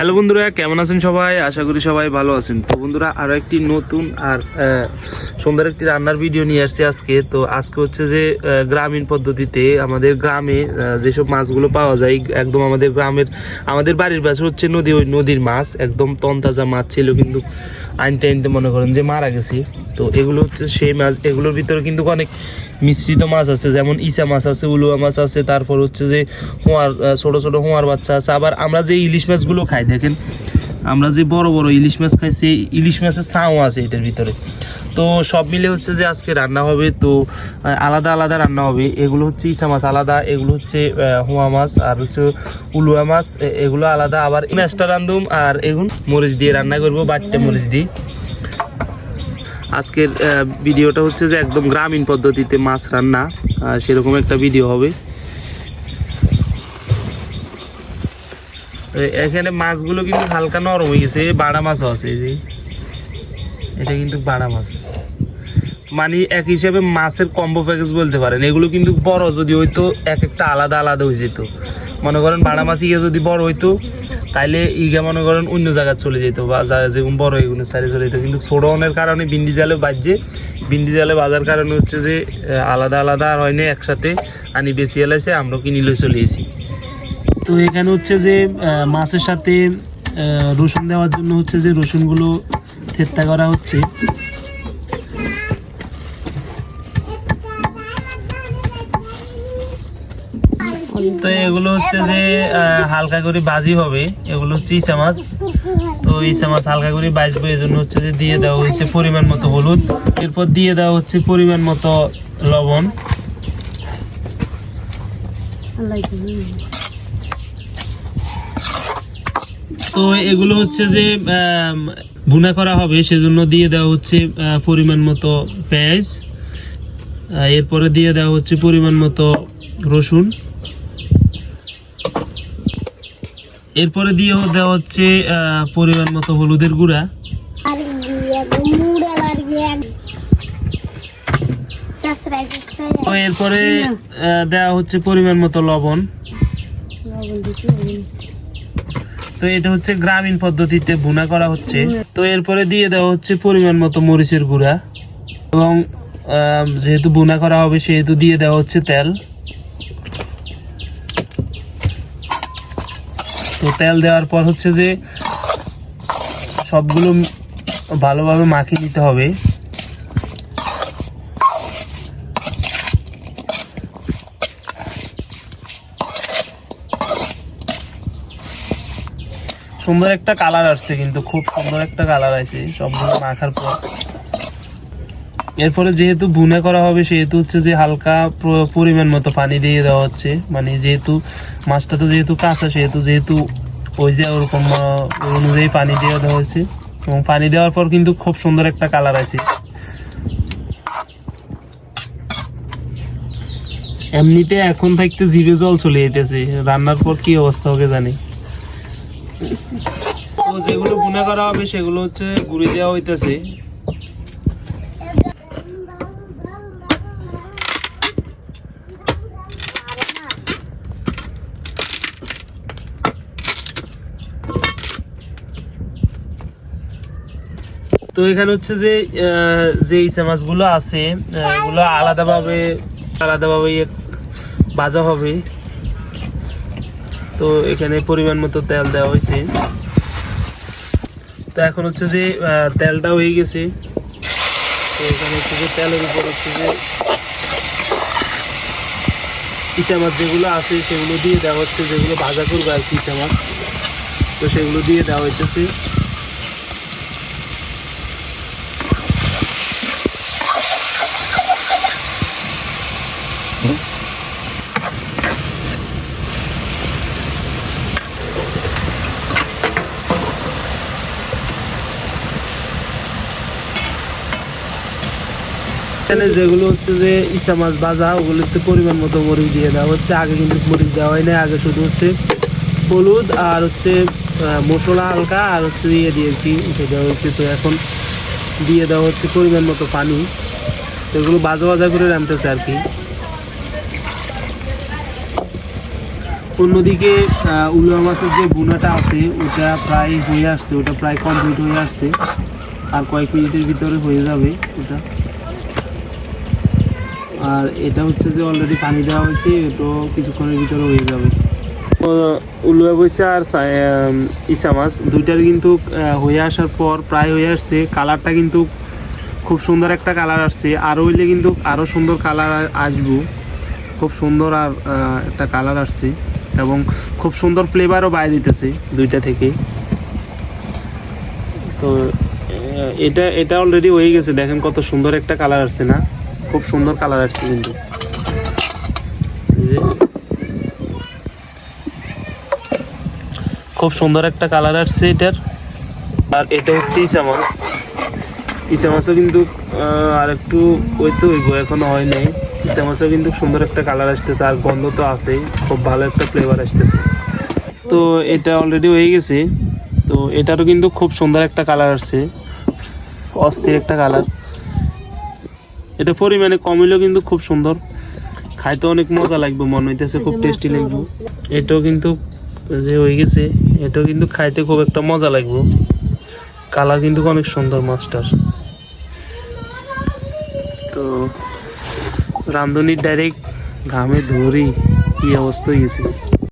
Hello বন্ধুরা, কেমন আছেন সবাই? আশা করি সবাই ভালো আছেন। তো বন্ধুরা, আরো একটি নতুন আর সুন্দর একটি রান্নার ভিডিও নিয়ে আসছি আজকে। তো আজকে হচ্ছে যে গ্রামীণ পদ্ধতিতে আমাদের গ্রামে যেসব মাছগুলো পাওয়া যায়, একদম আমাদের বাড়ির পাশে হচ্ছে নদী, ওই নদীর মাছ একদম তনতাজা মাছ ছিল, কিন্তু আনতে আনতে মনে করেন যে মারা গেছে। তো এগুলো হচ্ছে সেই মাছ। এগুলোর ভিতরে কিন্তু অনেক মিশ্রিত মাছ আছে, যেমন ইচা মাছ আছে, উলুয়া মাছ আছে, তারপর হচ্ছে যে ছোট ছোট হোঁয়ার বাচ্চা আছে। আবার আমরা যে ইলিশ মাছগুলো খাই, দেখেন আমরা যে বড় বড় ইলিশ মাছ খাইছি, ইলিশ মাছের ছাও আছে এটার ভিতরে। তো সব মিলে হচ্ছে যে আজকে রান্না হবে। তো আলাদা আলাদা রান্না হবে। এগুলো হচ্ছে ইচা মাছ আলাদা, এগুলো হচ্ছে হোঁয়া মাছ, আর হচ্ছে উলুয়া মাছ, এগুলো আলাদা। আবার মাছটা রান্ধুম আর এগুলো মরিচ দিয়ে রান্না করবো, বাট্টে মরিচ দিয়ে। আজকের ভিডিওটা হচ্ছে যে একদম গ্রামীণ পদ্ধতিতে মাছ রান্না, সেরকম একটা ভিডিও হবে। এখানে মাছগুলো কিন্তু হালকা নরম হয়ে গেছে। বাড়া মাছও আছে, এই যে এটা কিন্তু বাড়া মাছ, মানে এক হিসাবে মাছের কম্বো প্যাকেজ বলতে পারেন। এগুলো কিন্তু বড় যদি হইতো এক একটা আলাদা আলাদা হয়ে যেত। মনে করেন বাড়া মাছ ইয়ে যদি বড় হইতো, তাইলে ইগা মনে করেন অন্য জায়গায় চলে যেত, বা যেরকম বড় এগুলো সাইডে চলে যেত। কিন্তু ছোট অনের কারণে বিন্দি জালে বাজছে, বিন্দি জালে বাজার কারণে হচ্ছে যে আলাদা আলাদা আর হয়নি, একসাথে আনি বেশি এলাইছে, আমরা কিনে লই চলে এসি। তো এখানে হচ্ছে যে মাছের সাথে রসুন দেওয়ার জন্য হচ্ছে যে রসুনগুলো থেত্তা করা হচ্ছে। তো এগুলো হচ্ছে যে হালকা করে ভাজি হবে। এগুলো হচ্ছে ইচা মাছ। তো ইচা মাছ হালকা করে ভাজবো, এই জন্য হচ্ছে যে দিয়ে দেওয়া হয়েছে পরিমাণ মতো হলুদ, এরপর দিয়ে দেওয়া হচ্ছে পরিমাণ মতো লবণ। তো এগুলো হচ্ছে যে ভুনা করা হবে, সেজন্য দিয়ে দেওয়া হচ্ছে পরিমাণ মতো পেঁয়াজ, এরপরে দিয়ে দেওয়া হচ্ছে পরিমাণ মতো রসুন, এরপরে দিয়ে দেওয়া হচ্ছে পরিমাণ মতো হলুদের গুঁড়া। তো এরপরে দেওয়া হচ্ছে পরিমাণ মতো লবণ। তো এটা হচ্ছে গ্রামীণ পদ্ধতিতে ভুনা করা হচ্ছে। তো এরপরে দিয়ে দেওয়া হচ্ছে পরিমাণ মতো মরিচের গুঁড়া, এবং যেহেতু ভুনা করা হবে সেহেতু দিয়ে দেওয়া হচ্ছে তেল। তো তেল দেওয়ার পর হচ্ছে যে সবগুলো ভালোভাবে মাখিয়ে নিতে হবে। সুন্দর একটা কালার আসছে, কিন্তু খুব সুন্দর একটা কালার আছে সবগুলো মাখার পর। এরপরে যেহেতু ভুনা করা হবে সেহেতু হচ্ছে যে হালকা পরিমাণ মতো পানি দিয়ে দেওয়া হচ্ছে, মানে যেহেতু মাছটা তো যেহেতু কাঁচা, যেহেতু ওই যে ওরকম অনুযায়ী পানি দিয়ে দেওয়া হয়েছে। এবং পানি দেওয়ার পর কিন্তু খুব সুন্দর একটা কালার আছে। এমনিতে এখন থাকতে জিভে জল চলে যেতেছে, রান্নার পর কি অবস্থা হবে জানি। তো যেগুলো ভুনা করা হবে সেগুলো হচ্ছে গুঁড়ি দেওয়া হইতেছে। তো এখানে হচ্ছে যে ইচা মাছগুলো আছে, এগুলো আলাদাভাবে ভাজা হবে। তো এখানে পরিমাণ মতো তেল দেওয়া হয়েছে। তো এখন হচ্ছে যে তেলটা হয়ে গেছে। তো এখানে হচ্ছে যে তেলের উপর হচ্ছে যে ইচা মাছ যেগুলো আছে সেগুলো দিয়ে দেওয়া হচ্ছে, যেগুলো ভাজা করবে আর কি ইচা মাছ, তো সেগুলো দিয়ে দেওয়া হয়েছে। এখানে যেগুলো হচ্ছে যে ইচা মাছ ভাজা, ওগুলোতে পরিমাণ মতো মরিচ দিয়ে দেওয়া হচ্ছে। আগে কিন্তু মরিচ দেওয়া হয় না, আগে শুধু হচ্ছে হলুদ আর হচ্ছে মশলা হালকা আর হচ্ছে ইয়ে দিয়েছি, উঠে দেওয়া হচ্ছে। তো এখন দিয়ে দেওয়া হচ্ছে পরিমাণ মতো পানি। তো এগুলো ভাজা ভাজা করে রাঁধতেছে আর কি। অন্যদিকে উলুয়া মাছের যে বুনাটা আছে ওটা প্রায় হয়ে আসছে, ওটা প্রায় কমপ্লিট হয়ে আসছে, আর কয়েক মিনিটের ভিতরে হয়ে যাবে ওটা। আর এটা হচ্ছে যে অলরেডি পানি দেওয়া হয়েছে, এটাও কিছুক্ষণের ভিতরে হয়ে যাবে। উলুয়া বৈশা আর ইসা মাছ দুইটার কিন্তু হয়ে আসার পর প্রায় হয়ে আসছে। কালারটা কিন্তু খুব সুন্দর একটা কালার আসছে, আরও হইলে কিন্তু আরও সুন্দর কালার আসবো। খুব সুন্দর আর একটা কালার আসছে এবং খুব সুন্দর ফ্লেভারও বাইরে দিতেছে দুইটা থেকে। তো এটা অলরেডি হয়ে গেছে, দেখেন কত সুন্দর একটা কালার আসছে না, খুব সুন্দর কালার আসছে কিন্তু। খুব সুন্দর একটা কালার আসছে এটার। আর এটা হচ্ছে ইসা মাছ। ইসা মাছও কিন্তু আর একটু হইতে হইব, এখনো হয় নাই। ইসা মাছও কিন্তু সুন্দর একটা কালার আসতেছে, আর গন্ধ তো আছেই, খুব ভালো একটা ফ্লেভার আসতেছে। তো এটা অলরেডি হয়ে গেছে। তো এটারও কিন্তু খুব সুন্দর একটা কালার আসছে, অস্থির একটা কালার। এটা পরিমাণে কম হইলেও কিন্তু খুব সুন্দর, খাইতে অনেক মজা লাগবে, মনে হইতেছে খুব টেস্টি লাগবে। এটাও কিন্তু যে হয়ে গেছে, এটাও কিন্তু খাইতে খুব একটা মজা লাগবে, কালার কিন্তু অনেক সুন্দর মাছটার। তো রান্ধনির ডাইরেক্ট ঘামে ধরি কি অবস্থা হয়ে গেছে।